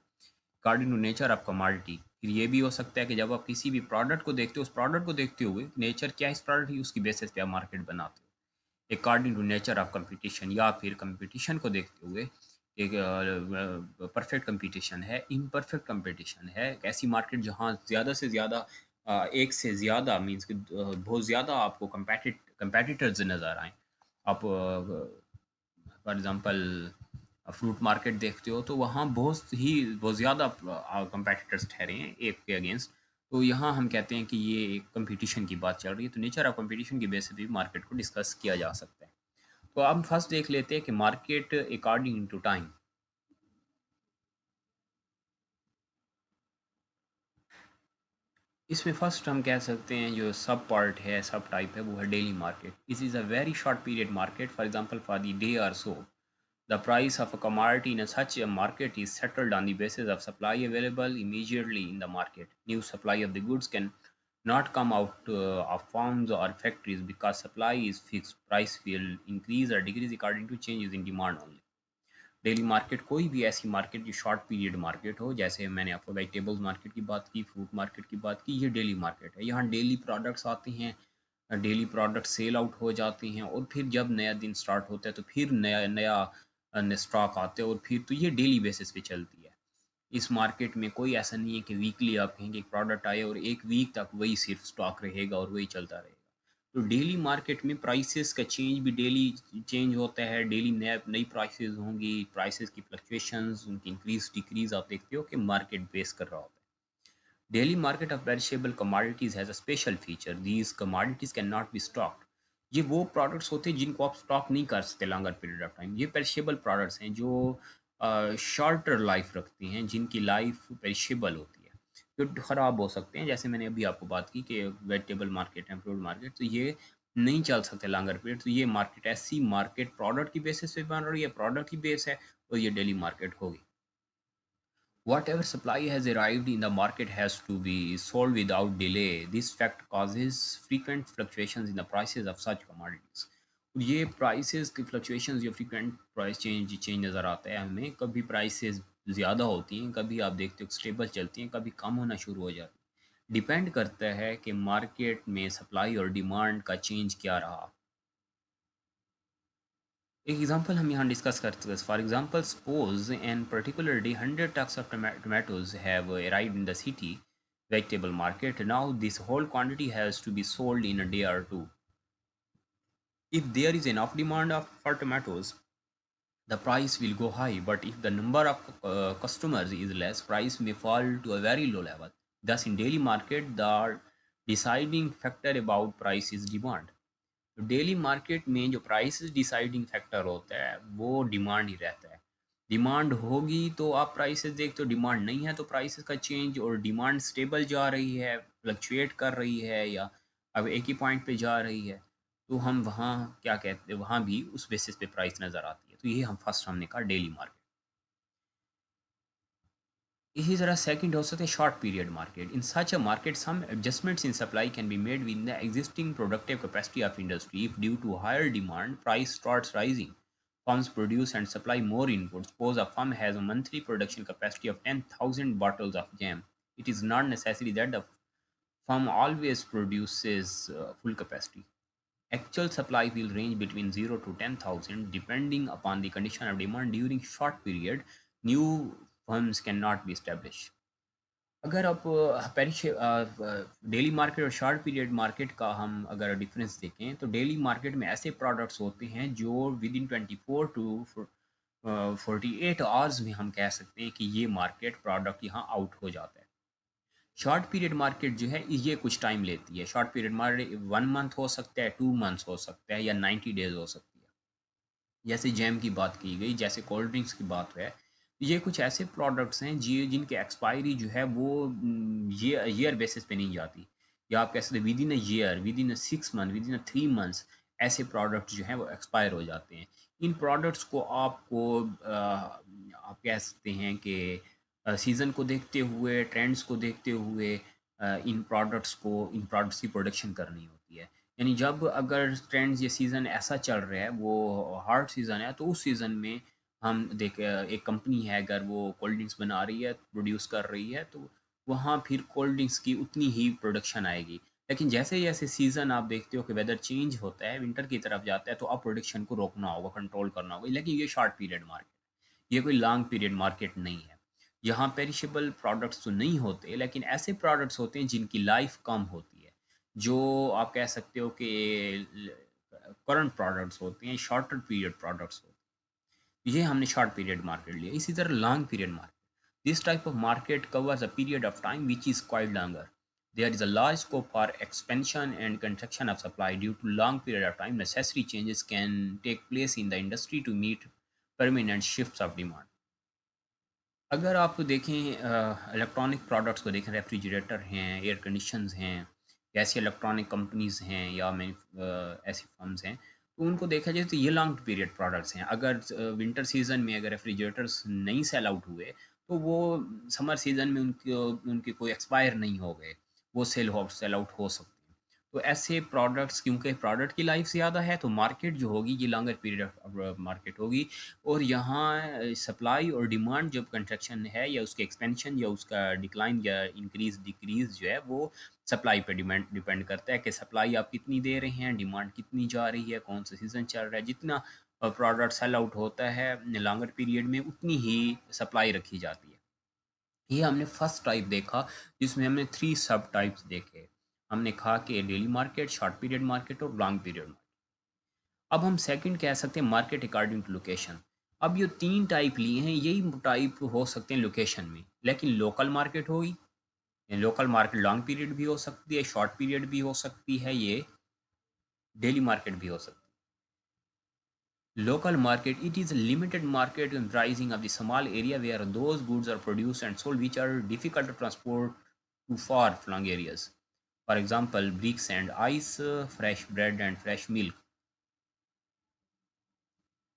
According to nature of commodity, फिर ये भी हो सकता है कि जब आप किसी भी प्रोडक्ट को देखते हो, उस प्रोडक्ट को देखते हुए नेचर क्या है इस प्रोडक्ट की, उसकी बेसिस पे आप मार्केट बनाते हो। According to nature of competition, या फिर कंपटीशन को देखते हुए एक परफेक्ट कंपटीशन है, इम्परफेक्ट कंपटीशन है, एक ऐसी मार्केट जहाँ ज़्यादा से ज़्यादा एक से ज़्यादा मीन्स कि बहुत ज़्यादा आपको कंपेटिटर्स नज़र आए। आप फॉर एग्जांपल फ्रूट मार्केट देखते हो, तो वहाँ बहुत ज़्यादा कंपेटिटर्स ठहरे हैं एक के अगेंस्ट। तो यहाँ हम कहते हैं कि ये एक कंपटीशन की बात चल रही है, तो नेचर ऑफ कंपटीशन की बेसिस पे मार्केट को डिस्कस किया जा सकता है। तो अब फर्स्ट देख लेते हैं कि मार्केट अकॉर्डिंग टू टाइम। इसमें फर्स्ट हम कह सकते हैं जो सब पार्ट है, सब टाइप है, वो है daily market. This is a very short period market, for example for the day और सो। The price of a commodity in such a market is settled on the basis of supply available immediately in the market. New supply of the goods can not come out of farms or factories because supply is fixed. Price will increase or decrease according to changes in demand only. Daily market कोई भी ऐसी market जो short period market हो, जैसे मैंने आपको vegetables market की बात की, फ्रूट मार्केट की बात की, ये डेली मार्केट है। यहाँ डेली प्रोडक्ट्स आते हैं, डेली प्रोडक्ट सेल आउट हो जाते हैं, और फिर जब नया दिन स्टार्ट होता है तो फिर नया नया स्टॉक आते हैं, और फिर तो ये डेली बेसिस पे चलती है। इस मार्केट में कोई ऐसा नहीं है कि वीकली आप कहेंगे एक प्रोडक्ट आए और एक वीक तक वही सिर्फ स्टॉक रहेगा और वही चलता रहेगा। तो डेली मार्केट में प्राइसेस का चेंज भी डेली चेंज होता है, डेली नया नई प्राइसेस होंगी, प्राइसेस की फ्लक्चुएशंस, उनकी इंक्रीज डिक्रीज आप देखते हो कि मार्केट बेस कर रहा होता है। Daily market of perishable commodities has a special feature. These commodities cannot be stocked. ये वो प्रोडक्ट्स होते हैं जिनको आप स्टॉक नहीं कर सकते लॉन्गर पीरियड ऑफ टाइम। ये पेरिशेबल प्रोडक्ट्स हैं जो शॉर्टर लाइफ रखते हैं, जिनकी लाइफ पेरिशेबल होती है, जो ख़राब हो सकते हैं। जैसे मैंने अभी आपको बात की कि वेजिटेबल मार्केट है, फ्रूट मार्केट, तो ये नहीं चल सकते लॉन्गर पीरियड। तो ये मार्केट ऐसी मार्केट प्रोडक्ट की बेसिस पे बन रही है, प्रोडक्ट की बेस है, तो ये डेली मार्केट होगी। Whatever supply has arrived in the market has to be sold without delay. This fact causes frequent fluctuations in the prices of such commodities. ये prices की fluctuations या frequent price change नज़र आता है हमें। कभी prices ज़्यादा होती हैं, कभी आप देखते हो स्टेबल चलती हैं, कभी कम होना शुरू हो जाती है। डिपेंड करता है कि मार्केट में सप्लाई और डिमांड का चेंज क्या रहा। एक एग्जांपल हम यहाँ डिस्कस करते हैं। For example, suppose an particular day 100 trucks of tomatoes have arrived in the city vegetable market. Now this whole quantity has to be sold in a day or two. If there is enough demand for tomatoes, the price will go high, but if the number of customers is less, price may fall to a very low level. Thus in daily market, the deciding factor about price is demand. तो daily market में जो price deciding factor होता है, वो demand ही रहता है। Demand होगी तो आप प्राइसेस देखते हो, डिमांड नहीं है तो प्राइसेस का चेंज, और डिमांड स्टेबल जा रही है, फ्लक्चुएट कर रही है, या अब एक ही पॉइंट पे जा रही है, तो हम वहाँ क्या कहते हैं, वहाँ भी उस बेसिस पे प्राइस नज़र आती है। तो ये हम फर्स्ट हमने कहा डेली मार्केट। इसी तरह सेकंड हो सकते हैं short period market. In such a market some adjustments in supply can be made with the existing productive capacity of industry. If due to higher demand price starts rising, firms produce and supply more inputs. Suppose a firm has a monthly production capacity of 10,000 bottles of jam. It is not necessary that the firm always produces full capacity. Actual supply will range between 0 to 10,000 depending upon the condition of demand during short period. New firms cannot be established. अगर आप daily market और short period market का हम अगर difference देखें, तो daily market में ऐसे प्रोडक्ट्स होते हैं जो विद इन 24 टू 48 आवर्स में हम कह सकते हैं कि ये मार्केट प्रोडक्ट यहाँ आउट हो जाता है। शॉर्ट पीरियड मार्केट जो है ये कुछ टाइम लेती है। शॉर्ट पीरियड मार्केट 1 मंथ हो सकता है, 2 मंथ्स हो सकता है, या 90 डेज हो सकती है। जैसे जैम की बात की गई, जैसे कोल्ड ड्रिंक्स की बात है, ये कुछ ऐसे प्रोडक्ट्स हैं जी जिनकी एक्सपायरी जो है वो ये ईयर बेसिस पे नहीं जाती, या आप कह सकते with in a year, with in a 6 month, with in a 3 months ऐसे प्रोडक्ट्स जो हैं वो एक्सपायर हो जाते हैं। इन प्रोडक्ट्स को आपको आप कह सकते हैं कि सीज़न को देखते हुए, ट्रेंड्स को देखते हुए इन प्रोडक्ट्स की प्रोडक्शन करनी होती है। यानी जब अगर ट्रेंड्स ये सीज़न ऐसा चल रहा है, वो हार्ड सीज़न है, तो उस सीज़न में हम देख एक कंपनी है अगर वो कोल्ड ड्रिंक्स बना रही है, प्रोड्यूस कर रही है, तो वहाँ फिर कोल्ड ड्रिंक्स की उतनी ही प्रोडक्शन आएगी। लेकिन जैसे जैसे सीज़न आप देखते हो कि वेदर चेंज होता है, विंटर की तरफ जाता है, तो अब प्रोडक्शन को रोकना होगा, कंट्रोल करना होगा। लेकिन ये शॉर्ट पीरियड मार्केट, ये कोई लॉन्ग पीरियड मार्केट नहीं है। यहाँ पेरिशेबल प्रोडक्ट्स तो नहीं होते, लेकिन ऐसे प्रोडक्ट्स होते हैं जिनकी लाइफ कम होती है, जो आप कह सकते हो कि करंट प्रोडक्ट्स होते हैं, शॉर्टर पीरियड प्रोडक्ट्स होते हैं। ये हमने शॉर्ट पीरियड मार्केट लिया। इसी तरह long period market, this type of market covers a period of time which is quite longer. There is a large scope for expansion and contraction of supply due to long period of time. Necessary changes can take place in the industry to meet permanent shifts of demand. अगर आप देखें electronic products को देखें, refrigerator हैं, air conditions हैं, ऐसी electronic companies हैं, या ऐसी फर्म्स हैं, तो उनको देखा जाए तो ये लॉन्ग पीरियड प्रोडक्ट्स हैं। अगर विंटर सीज़न में अगर रेफ्रिजरेटर्स नहीं सेल आउट हुए, तो वो समर सीज़न में उनके कोई एक्सपायर नहीं हो गए, वो सेल आउट हो सकते हैं। तो ऐसे प्रोडक्ट्स, क्योंकि प्रोडक्ट की लाइफ ज़्यादा है, तो मार्केट जो होगी ये लॉन्गर पीरियड ऑफ मार्केट होगी। और यहाँ सप्लाई और डिमांड जब कंट्रैक्शन है, या उसके एक्सपेंशन या उसका डिक्लाइन या इंक्रीज डिक्रीज जो है, वो सप्लाई पे डिपेंड डिपेंड करता है कि सप्लाई आप कितनी दे रहे हैं, डिमांड कितनी जा रही है, कौन सा सीज़न चल रहा है। जितना प्रोडक्ट सेल आउट होता है लॉन्गर पीरियड में, उतनी ही सप्लाई रखी जाती है। ये हमने फर्स्ट टाइप देखा, जिसमें हमने 3 सब टाइप्स देखे। हमने कहा कि daily market, short period market और लॉन्ग पीरियड मार्केट। अब हम सेकंड कह सकते हैं मार्केट अकॉर्डिंग टू लोकेशन। अब ये 3 टाइप लिए हैं, यही टाइप हो सकते हैं लोकेशन में, लेकिन लोकल मार्केट होगी। लोकल मार्केट लॉन्ग पीरियड भी हो सकती है, शॉर्ट पीरियड भी हो सकती है, ये डेली मार्केट भी हो सकती है। Local market, it is a limited market comprising of the small area where those goods are produced and sold which are difficult to transport to far flung areas. For example, bricks and ice, fresh bread and fresh milk.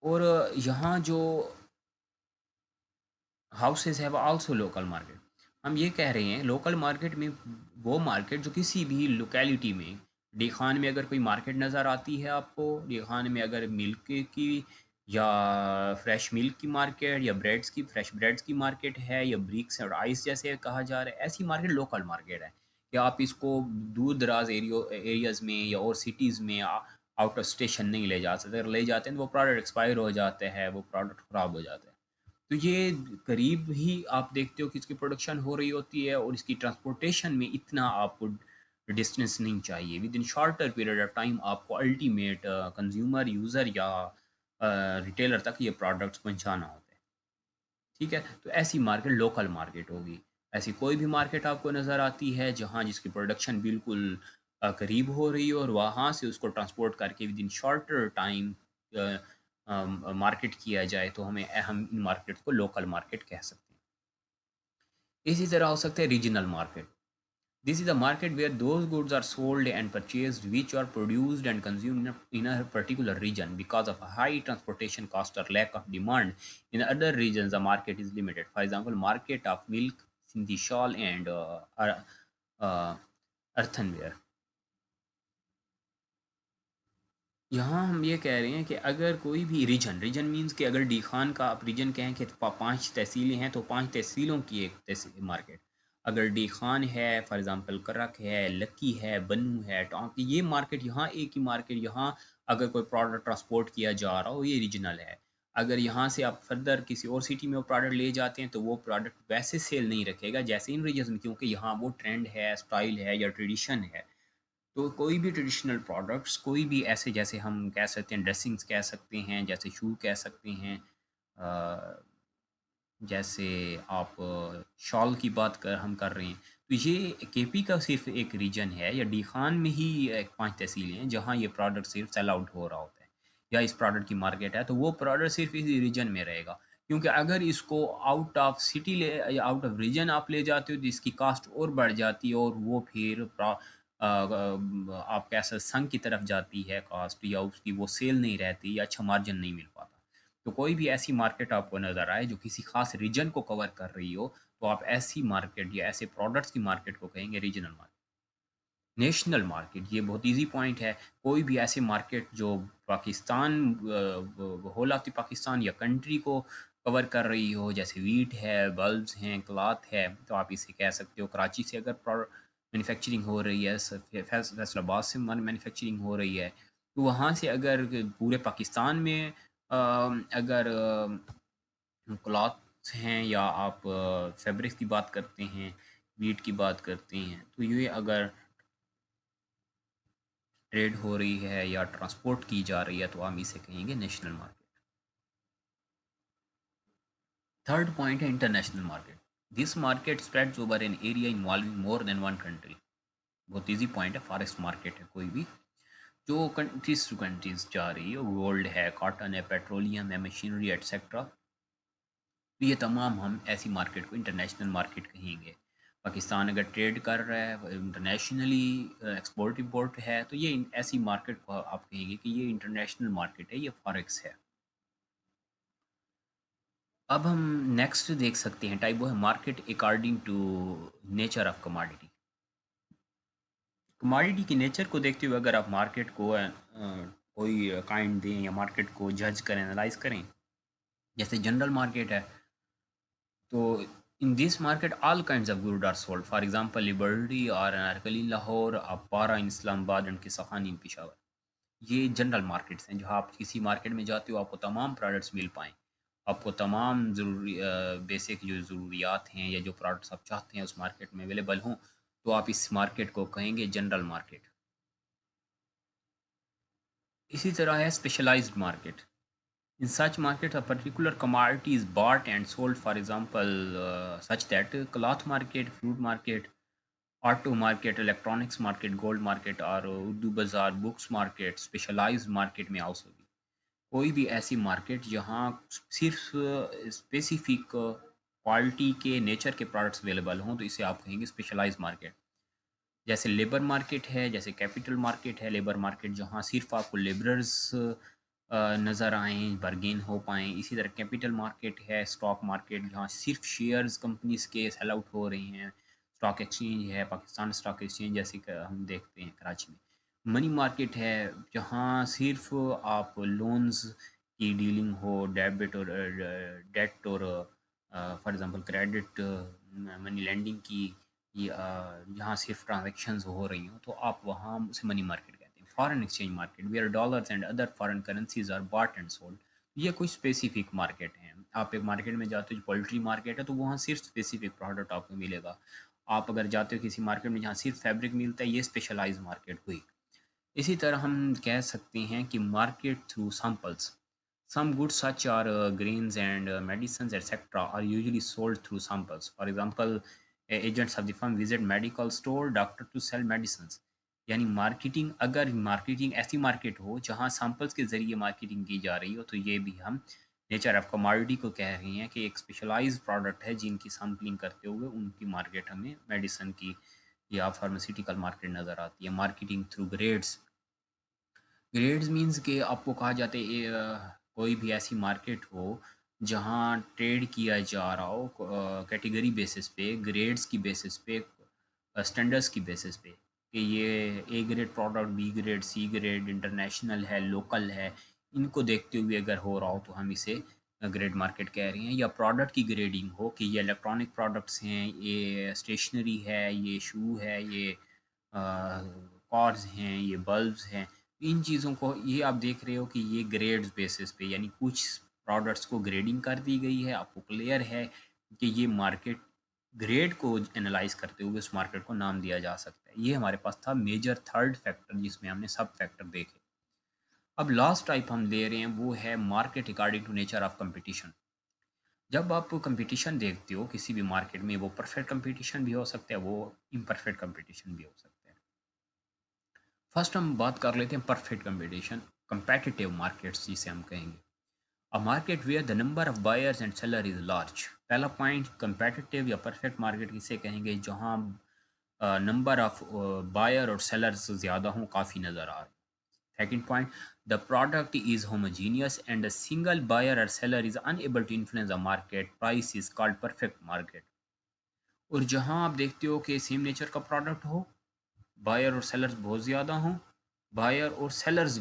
और यहाँ जो houses have also local market. हम ये कह रहे हैं local market में वो मार्केट जो किसी भी लोकेलिटी में, डी खान में अगर कोई मार्केट नज़र आती है आपको, डी खान में अगर मिल्क की या फ्रेश मिल्क की मार्केट, या ब्रेड्स की फ्रेश ब्रेड्स की मार्केट है, या ब्रिक्स और आइस जैसे कहा जा रहा है, ऐसी मार्केट लोकल मार्केट है। कि आप इसको दूर दराज एरियाज़ में या और सिटीज़ में आउट ऑफ स्टेशन नहीं ले जा सकते। अगर ले जाते हैं तो वो प्रोडक्ट एक्सपायर हो जाता है, वो प्रोडक्ट ख़राब हो जाता है। तो ये करीब ही आप देखते हो कि इसकी प्रोडक्शन हो रही होती है, और इसकी ट्रांसपोर्टेशन में इतना आपको डिस्टेंस नहीं चाहिए। With in shorter period of time आपको अल्टीमेट कंज्यूमर यूज़र या रिटेलर तक ये प्रोडक्ट्स पहुंचाना होता है। ठीक है, तो ऐसी मार्केट लोकल मार्केट होगी। ऐसी कोई भी मार्केट आपको नज़र आती है जहाँ जिसकी प्रोडक्शन बिल्कुल करीब हो रही हो, और वहाँ से उसको ट्रांसपोर्ट करके with in shorter time market किया जाए, तो हम इन मार्केट को लोकल मार्केट कह सकते हैं। इसी तरह हो सकता है regional market. This is a market where those goods are sold and purchased which are produced and consumed in a particular region. Because of a high transportation cost or lack of demand in other regions, the market is limited. For example, market of milk, Sindhi shawl, and uh, earthenware. यहाँ हम ये कह रहे हैं कि अगर कोई भी रीजन, रीजन मीन्स कि अगर डी खान का आप रीजन कहें कि 5 तहसीलें हैं, तो 5 तहसीलों की एक तहसील मार्केट। अगर डी खान है, फॉर एग्जांपल करक है, लक्की है, बन्नू है, टोंक, ये मार्केट, यहाँ एक ही मार्केट, यहाँ अगर कोई प्रोडक्ट ट्रांसपोर्ट किया जा रहा हो, ये रीजनल है। अगर यहाँ से आप फर्दर किसी और सिटी में वो प्रोडक्ट ले जाते हैं, तो वो प्रोडक्ट वैसे सेल नहीं रखेगा जैसे इन रीजन में, क्योंकि यहाँ वो ट्रेंड है, स्टाइल है या ट्रेडिशन है। तो कोई भी ट्रेडिशनल प्रोडक्ट्स, कोई भी ऐसे, जैसे हम कह सकते हैं ड्रेसिंग्स कह सकते हैं, जैसे शू कह सकते हैं, अ, जैसे आप शॉल की बात कर हम कर रहे हैं, तो ये केपी का सिर्फ एक रीजन है, या डी खान में ही एक 5 तहसीलें हैं जहाँ ये प्रोडक्ट सिर्फ सेल आउट हो रहा होता है, या इस प्रोडक्ट की मार्केट है, तो वो प्रोडक्ट सिर्फ इस रीजन में रहेगा। क्योंकि अगर इसको आउट ऑफ सिटी ले या आउट ऑफ रीजन आप ले जाते हो, तो इसकी कास्ट और बढ़ जाती है, और वो फिर आप कह सकते संघ की तरफ जाती है कास्ट, या उसकी वो सेल नहीं रहती, या अच्छा मार्जिन नहीं मिल पाता। तो कोई भी ऐसी मार्केट आपको नज़र आए जो किसी खास रीजन को कवर कर रही हो, तो आप ऐसी मार्केट या ऐसे प्रोडक्ट्स की मार्केट को कहेंगे रीजनल मार्केट। नेशनल मार्केट, ये बहुत इजी पॉइंट है। कोई भी ऐसे मार्केट जो Pakistan, whole of the Pakistan या कंट्री को कवर कर रही हो, जैसे वीट है, बल्ब्स हैं, क्लॉथ है, तो आप इसे कह सकते हो। कराची से अगर मैन्युफैक्चरिंग हो रही है, फैसलाबाद से मैन्युफैक्चरिंग हो रही है, तो वहाँ से अगर पूरे पाकिस्तान में अगर क्लॉथ्स हैं, या आप फैब्रिक्स की बात करते हैं, वीट की बात करते हैं, तो ये अगर ट्रेड हो रही है या ट्रांसपोर्ट की जा रही है, तो हम इसे कहेंगे नेशनल मार्केट। थर्ड पॉइंट है international market. This market spreads over an area involving more than one country. बहुत ईजी पॉइंट है। फॉरेस्ट मार्केट है कोई भी जो कंट्रीज टू कंट्रीज जा रही है, गोल्ड है, कॉटन है, पेट्रोलियम है, मशीनरी एट्सेट्रा, तो ये तमाम हम ऐसी मार्केट को इंटरनेशनल मार्केट कहेंगे। पाकिस्तान अगर ट्रेड कर रहा है इंटरनेशनली, एक्सपोर्ट इंपोर्ट है, तो ये ऐसी मार्केट को आप कहेंगे कि ये इंटरनेशनल मार्केट है, ये फॉरेक्स है। अब हम नेक्स्ट देख सकते हैं टाइप, वो है market according to nature of commodity. Commodity की नेचर को देखते हुए अगर आप मार्केट को कोई काइंड दें, या मार्केट को जज करें, एनालाइज करें, जैसे जनरल मार्केट है, तो in this market all kinds of good are sold. For example Liberty और Anarkali in Lahore, Aabpara in Islamabad, and Qissa Khwani in Peshawar. ये जनरल मार्केट्स हैं जहाँ आप किसी मार्केट में जाते हो, आपको तमाम प्रोडक्ट्स मिल पाएँ, आपको तमाम ज़रूरी बेसिक जो ज़रूरियात हैं, या जो प्रोडक्ट्स आप चाहते हैं उस मार्केट में अवेलेबल हों, तो आप इस मार्केट को कहेंगे जनरल मार्केट। इसी तरह है specialised market. In such markets, a particular commodity is bought and sold. For example, such that cloth market, fruit market, auto market, electronics market, gold market, और उर्दू बाज़ार, बुक्स मार्केट, स्पेशलाइज्ड मार्केट में also भी कोई भी ऐसी market जहाँ सिर्फ specific quality के, नेचर के प्रोडक्ट्स अवेलेबल हों, तो इसे आप कहेंगे स्पेशलाइज्ड मार्केट। जैसे लेबर मार्केट है, जैसे कैपिटल मार्केट है। लेबर मार्केट जहाँ सिर्फ आपको लेबरर्स नज़र आएँ, बार्गेन हो पाएँ। इसी तरह कैपिटल मार्केट है, स्टॉक मार्केट, जहाँ सिर्फ शेयर्स कंपनीज के सेल आउट हो रही हैं। स्टॉक एक्सचेंज है, पाकिस्तान स्टॉक एक्सचेंज, जैसे हम देखते हैं कराची में। मनी मार्केट है, जहाँ सिर्फ आप लोन्स की डीलिंग हो, डेबिट और डेट, और for example credit, money lending की, जहाँ सिर्फ ट्रांजेक्शन्स हो रही हों, तो आप वहाँ उसे मनी मार्केट कहते हैं। Foreign exchange market, where dollars and other foreign currencies are bought and sold. ये कुछ स्पेसिफिक मार्केट हैं। आप एक मार्केट में जाते हो जो पोल्ट्री मार्केट है, तो वहाँ सिर्फ स्पेसिफिक प्रोडक्ट आपको मिलेगा। आप अगर जाते हो किसी मार्केट में जहाँ सिर्फ फैब्रिक मिलता है, ये स्पेशलाइज मार्केट हुई। इसी तरह हम कह सकते हैं कि market through samples, some goods such are grains and medicines etc are usually sold through samples. For example, agents of the firm visit medical store doctor to sell medicines। यानी marketing, अगर मार्केटिंग ऐसी market हो जहां samples के जरिए marketing की जा रही हो, तो ये भी हम नेचर ऑफ कमोडिटी को कह रहे हैं कि एक स्पेशलाइज्ड प्रोडक्ट है जिनकी सैम्पलिंग करते हुए उनकी मार्केट हमें मेडिसिन की या फार्मास्यूटिकल मार्केट नज़र आती है। Marketing through grades, grades means कि आपको कहा जाता है कोई भी ऐसी मार्केट हो जहां ट्रेड किया जा रहा हो कैटेगरी बेसिस पे, ग्रेड्स की बेसिस पे, स्टैंडर्ड्स की बेसिस पे, कि ये A grade product, B grade, C grade, international है, लोकल है, इनको देखते हुए अगर हो रहा हो तो हम इसे ग्रेड मार्केट कह रहे हैं। या प्रोडक्ट की ग्रेडिंग हो कि ये इलेक्ट्रॉनिक प्रोडक्ट्स हैं, ये स्टेशनरी है, ये शू है, ये कार्स हैं, ये बल्ब्स हैं। इन चीज़ों को ये आप देख रहे हो कि ये ग्रेड्स बेसिस पे, यानी कुछ प्रोडक्ट्स को ग्रेडिंग कर दी गई है, आपको क्लियर है कि ये मार्केट ग्रेड को एनालाइज करते हुए उस मार्केट को नाम दिया जा सकता है। ये हमारे पास था मेजर थर्ड फैक्टर जिसमें हमने सब फैक्टर देखे। अब लास्ट टाइप हम ले रहे हैं वो है market according to nature of competition. जब आप कंपटीशन देखते हो किसी भी मार्केट में, वो परफेक्ट कंपटीशन भी हो सकता है, वो इम्परफेक्ट कंपटीशन भी हो सकता है। फर्स्ट हम बात कर लेते हैं परफेक्ट कंपटीशन, कंपेटिटिव मार्केट्स जिसे हम कहेंगे। A market where the number of buyers and seller is large. पहला पॉइंट कंपेटिटिव या परफेक्ट मार्केट किसे कहेंगे, जहां नंबर ऑफ बायर और सेलर्स ज़्यादा हों, काफ़ी नज़र आ रहे हैं। Second point, the product is homogeneous and a single buyer or seller is unable to influence the market price is called perfect market। और जहां आप देखते हो कि सेम नेचर का प्रोडक्ट हो, बायर और सेलर्स बहुत ज़्यादा हों, बायर और सेलर्स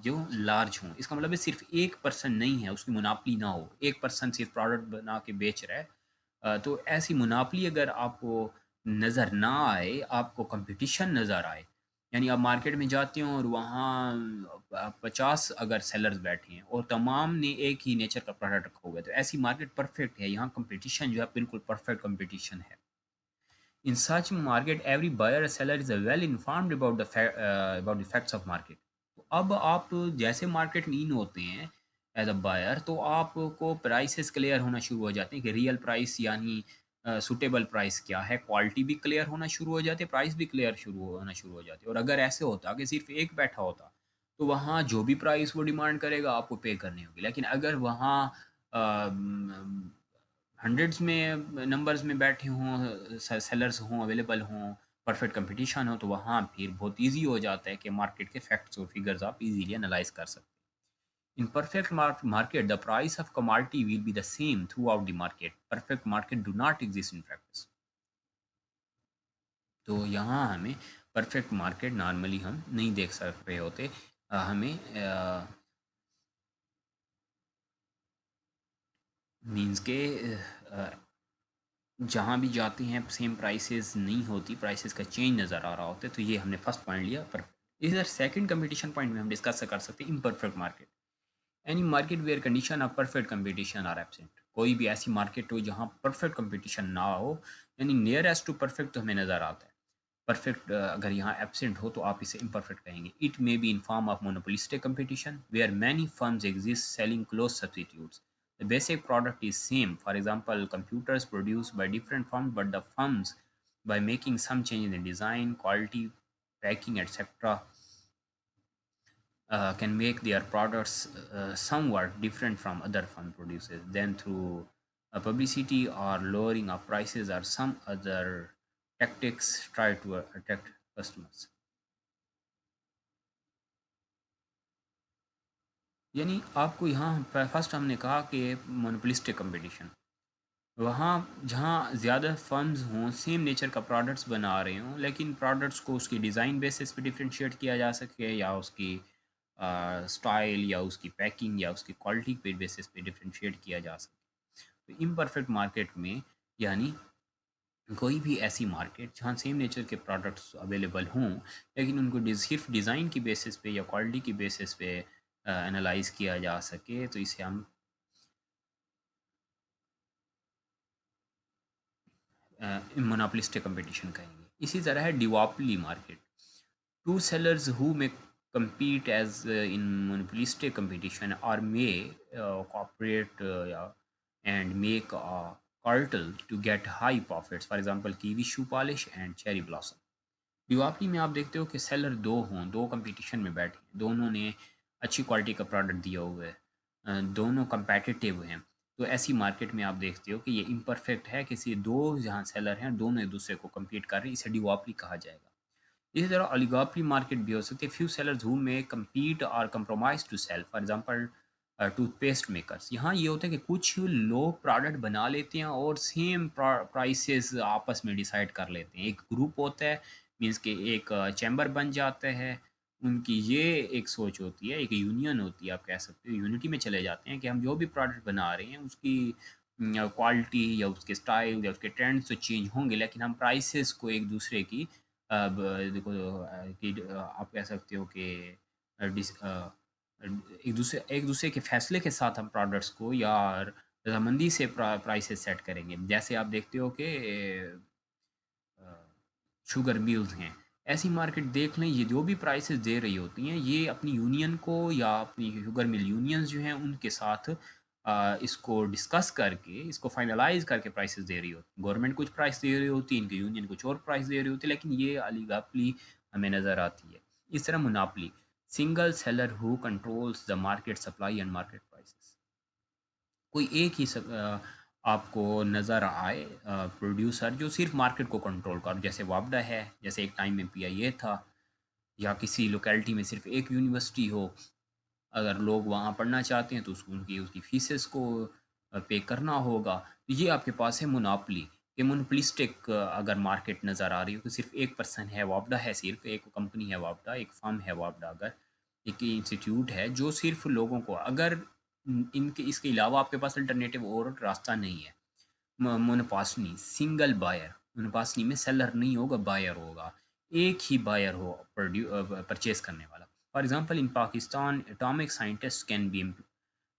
जो लार्ज हों, इसका मतलब है सिर्फ एक पर्सन नहीं है, उसकी मुनापली ना हो, एक पर्सन सिर्फ प्रोडक्ट बना के बेच रहा है। तो ऐसी मुनापली अगर आपको नज़र ना आए, आपको कंपटीशन नज़र आए, यानी आप मार्केट में जाते हो और वहाँ 50 अगर सेलर्स बैठे हैं और तमाम ने एक ही नेचर का प्रोडक्ट रखा हुआ है, तो ऐसी मार्केट परफेक्ट है। यहाँ कंपटीशन जो है बिल्कुल परफेक्ट कंपटीशन है। In such market, every buyer or seller is well informed about about the facts of market। तो अब आप जैसे मार्केट में इन होते हैं एज अ बायर, तो आपको प्राइसेस क्लियर होना शुरू हो जाते हैं कि रियल प्राइस यानी सुटेबल प्राइस क्या है, क्वालिटी भी क्लियर होना शुरू हो जाती है, प्राइस भी क्लियर शुरू होना शुरू हो जाती है। और अगर ऐसे होता कि सिर्फ एक बैठा होता, तो वहाँ जो भी प्राइस वो डिमांड करेगा आपको पे करनी होगी। लेकिन अगर वहाँ हंड्रेड्स में नंबर्स में बैठे हों, सेलर्स हों, अवेलेबल हों, परफेक्ट कंपटीशन हो, तो वहाँ फिर बहुत इजी हो जाता है कि मार्केट के फैक्ट्स और फिगर्स आप इजीली एनालाइज कर सकते हैं। In perfect market the price of commodity will be the same through out the market. Perfect market do not exist in practice. तो यहाँ हमें परफेक्ट मार्केट नॉर्मली हम नहीं देख सक रहे होते। हमें मीन्स के जहाँ भी जाते हैं सेम प्राइसेस नहीं होती, प्राइसेस का चेंज नज़र आ रहा होता है। तो ये हमने फर्स्ट पॉइंट लिया। पर इधर सेकंड कंपटीशन पॉइंट में हम डिस्कस कर सकते हैं imperfect market. Any market where condition of perfect competition are absent. कोई भी ऐसी मार्केट हो जहाँ परफेक्ट कंपटीशन ना हो, यानी नियरेस्ट टू परफेक्ट तो हमें नज़र आता है। परफेक्ट अगर यहाँ एब्सेंट हो तो आप इसे इम्परफेक्ट कहेंगे। It may be in form of monopolistic competition where many firms exist selling close substitutes. The basic product is same. For example, computers produced by different firms, but the firms, by making some changes in design, quality, packing, etc., can make their products somewhat different from other firm producers. Then through publicity or lowering of prices or some other tactics try to attract customers। यानी आपको यहाँ first हमने कहा कि monopolistic competition, वहाँ जहाँ ज़्यादा firms हों, सेम नेचर का प्रोडक्ट्स बना रहे हों, लेकिन प्रोडक्ट्स को उसकी डिज़ाइन बेसिस पे डिफरेंशिएट किया जा सके, या उसकी स्टाइल या उसकी पैकिंग या उसकी क्वालिटी पे बेसिस पे डिफरेंशिएट किया जा सके। तो इम्परफेक्ट मार्केट में, यानी कोई भी ऐसी मार्केट जहाँ सेम नेचर के प्रोडक्ट्स अवेलेबल हों, लेकिन उनको सिर्फ डिज़ाइन की बेसिस पे या क्वालिटी की बेसिस पे एनालाइज किया जा सके, तो इसे हम मोनोपोलिस्टिक कंपटीशन कहेंगे। इसी तरह है डिवॉपली market. Two sellers who may compete as in monopolistic competition or may cooperate yeah, and make a cartel to get high profits. For example, kiwi shoe polish and cherry blossom। डिवापली में आप देखते हो कि seller दो हों, दो competition में बैठे हैं, दोनों ने अच्छी क्वालिटी का प्रोडक्ट दिया हुआ है, दोनों कंपेटिटिव हैं, तो ऐसी मार्केट में आप देखते हो कि ये इम्परफेक्ट है, किसी दो जहाँ सेलर हैं दोनों एक दूसरे को कम्पीट कर रहे हैं, इसे डिओपली कहा जाएगा। इसी तरह ओलिगोपोली मार्केट भी हो सकती है, few sellers who may compete और compromise to sell, for example toothpaste makers. यहाँ ये होता है कि कुछ लोग प्रोडक्ट बना लेते हैं और सेम प्राइसेस आपस में डिसाइड कर लेते हैं। एक ग्रुप होता है, मीन्स के एक चैम्बर बन जाता है, उनकी ये एक सोच होती है, एक यूनियन होती है, आप कह सकते हो यूनिटी में चले जाते हैं कि हम जो भी प्रोडक्ट बना रहे हैं उसकी क्वालिटी या उसके स्टाइल या उसके ट्रेंड्स तो चेंज होंगे, लेकिन हम प्राइसेस को एक दूसरे की अब देखो कि आप कह सकते हो कि एक दूसरे के फैसले के साथ हम प्रोडक्ट्स को या रजामंदी से प्राइसेस सेट करेंगे। जैसे आप देखते हो कि शुगर मिल्स हैं, ऐसी मार्केट देख लें, ये जो भी प्राइसेस दे रही होती हैं ये अपनी यूनियन को या अपनी शुगर मिल यूनियंस जो हैं उनके साथ इसको डिस्कस करके इसको फाइनलाइज करके प्राइसेस दे रही होती। गवर्नमेंट कुछ प्राइस दे रही होती है, इनकी यूनियन कुछ और प्राइस दे रही होती है, लेकिन ये अलीगापली हमें नज़र आती है। इस तरह monopoly, single seller who controls the market supply and market prices. कोई एक ही आपको नज़र आए प्रोड्यूसर जो सिर्फ मार्केट को कंट्रोल कर, जैसे वापडा है, जैसे एक टाइम में पीआईए था, या किसी लोकेलिटी में सिर्फ एक यूनिवर्सिटी हो, अगर लोग वहाँ पढ़ना चाहते हैं तो उसको उनकी उसकी फीसेस को पे करना होगा। तो ये आपके पास है मोनोपली, कि मोनोपलिस्टिक अगर मार्केट नज़र आ रही हो कि सिर्फ एक पर्सन है, वापडा है, सिर्फ एक कंपनी है वापडा, एक फर्म है वापडा, अगर एक इंस्टीट्यूट है जो सिर्फ लोगों को, अगर इनके इसके अलावा आपके पास अल्टरनेटिव और रास्ता नहीं है। मोनोपासनी, सिंगल बायर, मोनोपासनी में सेलर नहीं होगा, बायर होगा, एक ही बायर हो परचेज करने वाला। For example in Pakistan atomic scientist can be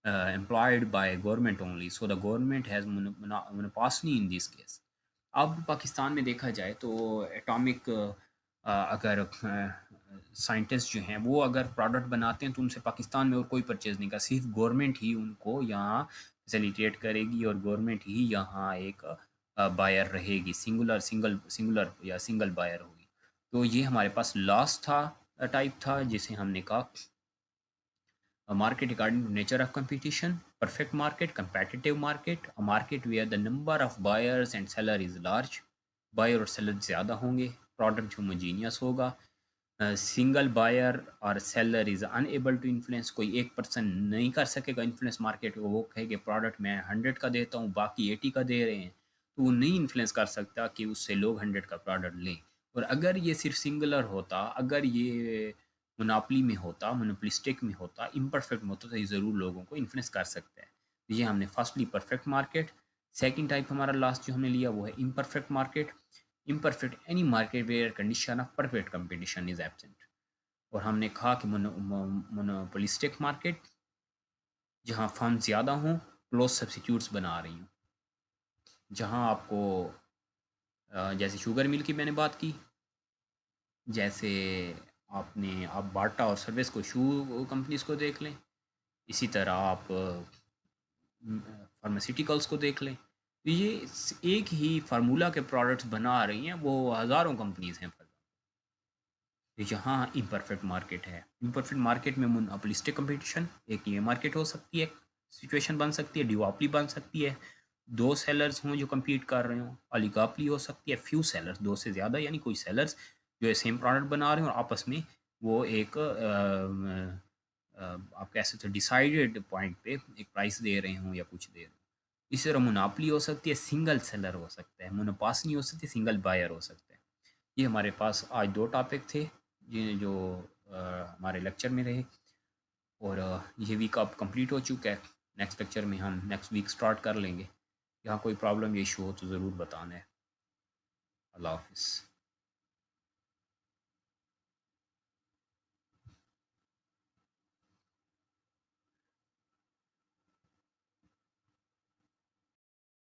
employed by government only, so the government has monopoly in this case। अब पाकिस्तान में देखा जाए तो एटॉमिक अगर साइंटिस्ट जो हैं वो अगर प्रोडक्ट बनाते हैं तो उनसे पाकिस्तान में और कोई परचेज़ नहीं कर, सिर्फ गवर्नमेंट ही उनको यहाँ फैसिलिटेट करेगी और गवर्नमेंट ही यहाँ एक बायर रहेगी, सिंगुलर या सिंगल बायर होगी। तो ये हमारे पास लास्ट था, टाइप था, जिसे हमने कहा a market according to nature of competition, perfect market, competitive market, a market where the number of buyers and seller is large, buyer और seller ज़्यादा होंगे, product homogeneous होगा, सिंगल बायर और seller is unable to influence, कोई एक person नहीं कर सकेगा इन्फ्लुएंस मार्केट को, वो कहे कि प्रोडक्ट मैं 100 का देता हूँ बाकी 80 का दे रहे हैं, तो वो नहीं इन्फ्लुएंस कर सकता कि उससे लोग 100 का प्रोडक्ट लें। और अगर ये सिर्फ सिंगुलर होता, अगर ये मोनोपली में होता, मोनोपलिस्टिक में होता, इम्परफेक्ट में होता, तो ये ज़रूर लोगों को इन्फ्लुएंस कर सकता है। तो ये हमने firstly perfect market, second type हमारा लास्ट जो हमने लिया वो है imperfect market. Imperfect any market where condition of perfect competition is absent. और हमने कहा कि मोनोपोलिस्टिक मार्केट, जहाँ फर्म ज़्यादा हों, क्लोज सब्सिट्यूट्स बना रही हों, जहाँ आपको जैसे शुगर मिल की मैंने बात की, जैसे आप बाटा और सर्विस को शू कंपनीज को देख लें, इसी तरह आप फार्मास्यूटिकल्स को देख लें, तो ये एक ही फार्मूला के प्रोडक्ट्स बना रही हैं, वो हज़ारों कंपनीज हैं। तो यहाँ इम्परफेक्ट मार्केट है। इम्परफेक्ट मार्केट में मोनोपोलिस्टिक कंपटीशन एक ये मार्केट हो सकती है, सिचुएशन बन सकती है, डिओपली बन सकती है, दो सेलर्स हों जो compete कर रहे हों, ओलिगोपोली हो सकती है, फ्यू सेलर्स, दो से ज़्यादा यानी कोई सेलर्स जो है सेम प्रोडक्ट बना रहे हैं और आपस में वो एक आप कह सकते हो डिसाइडेड पॉइंट पे एक प्राइस दे रहे हों या कुछ दे रहे हों। इसी तरह मोनोपोली हो सकती है, सिंगल सेलर हो सकता है, मोनोपासनी हो सकती है, सिंगल बायर हो सकता है। ये हमारे पास आज दो टॉपिक थे जो हमारे लेक्चर में रहे, और ये वीक अब कंप्लीट हो चुका है। नेक्स्ट लेक्चर में हम नेक्स्ट वीक स्टार्ट कर लेंगे। यहाँ कोई प्रॉब्लम या इशू हो तो ज़रूर बताना है। अल्लाह हाफिज़।